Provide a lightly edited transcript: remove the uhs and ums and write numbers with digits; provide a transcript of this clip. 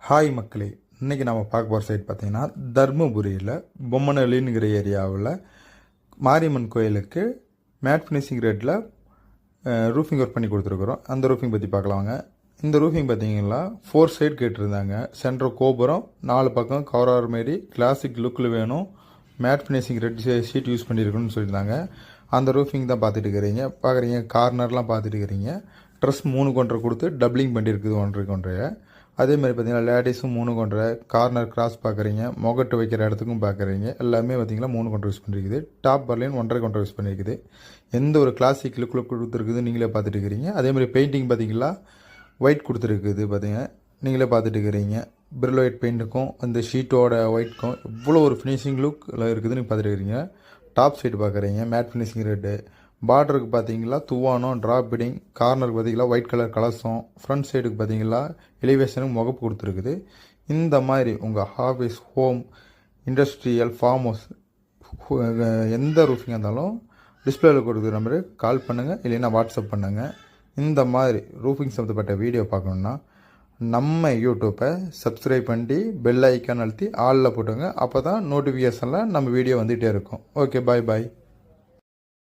Hi மக்களே, இன்றைக்கி நம்ம பார்க்க போகிற சைட் பார்த்திங்கன்னா தர்மபுரியில் பொம்மனஹள்ளிங்கிற ஏரியாவில் மாரியம்மன் கோயிலுக்கு மேட் ஃபினிஷிங் ரேட்டில் ரூஃபிங் ஒர்க் பண்ணி கொடுத்துருக்குறோம். அந்த ரூஃபிங் பற்றி பார்க்கலாங்க. இந்த ரூஃபிங் பார்த்திங்கன்னா 4 சைடு கேட்டிருந்தாங்க. சென்டர் கோபுரம் 4 பக்கம் கவர் மாரி கிளாசிக் லுக்கில் வேணும், matte finishing red sheet use பண்ணியிருக்கணும்னு சொல்லியிருந்தாங்க. அந்த ரூஃபிங் தான் பார்க்குறீங்க. கார்னர்லாம் பார்த்துட்டு இருக்கிறீங்க. ட்ரெஸ் 3 கொண்டரை கொடுத்து டபுளிங் பண்ணியிருக்குது 1.5. அதேமாதிரி பார்த்திங்கன்னா லேடிஸும் 3 கொண்டரை, கார்னர் கிராஸ் பார்க்குறீங்க, முகட்டு வைக்கிற இடத்துக்கும் பார்க்குறீங்க. எல்லாமே பார்த்திங்கன்னா 3 கொண்டரை யூஸ் பண்ணியிருக்குது. டாப் பர்லையும் 1.5 கொண்டரை யூஸ் பண்ணியிருக்குது. எந்த ஒரு கிளாசிக் லுக்கில் கொடுத்துருக்குது நீங்களே பார்த்துட்டு இருக்கிறீங்க. அதேமாதிரி பெயிண்டிங் பார்த்திங்களா ஒயிட் கொடுத்துருக்குது பார்த்திங்க, நீங்களே பார்த்துட்டு இருக்கிறீங்க. பிரில் ஒயிட் பெயிண்ட்டுக்கும் அந்த ஷீட்டோட ஒயிட்க்கும் எவ்வளோ ஒரு ஃபினிஷிங் லுக்கில் இருக்குதுன்னு பார்த்துட்டு இருக்கிறீங்க. டாப் சைடு பார்க்குறீங்க மேட் ஃபினிஷிங் ரெட்டு. பார்டருக்கு பார்த்தீங்களா துவானம் ட்ராப் பிடிங், கார்னருக்கு பார்த்தீங்களா ஒயிட் கலர் கலசம், ஃப்ரண்ட் சைடுக்கு பார்த்தீங்களா எலிவேஷனுக்கு முகப்பு கொடுத்துருக்குது. இந்த மாதிரி உங்கள் office, home, industrial, farm house எந்த ரூஃபிங்காக இருந்தாலும் டிஸ்பிளேயில் கொடுக்குற நம்பருக்கு கால் பண்ணுங்கள், இல்லைன்னா வாட்ஸ்அப் பண்ணுங்கள். இந்த மாதிரி ரூஃபிங் சம்மந்தப்பட்ட வீடியோ பார்க்கணுன்னா நம்ம யூடியூப்பை சப்ஸ்கிரைப் பண்ணி பெல் ஐக்கான் அழுத்தி ஆளில் போட்டுங்க. அப்போ தான் நோட்டிஃபிகேஷனில் நம்ம வீடியோ வந்துகிட்டே இருக்கும். ஓகே, பாய்.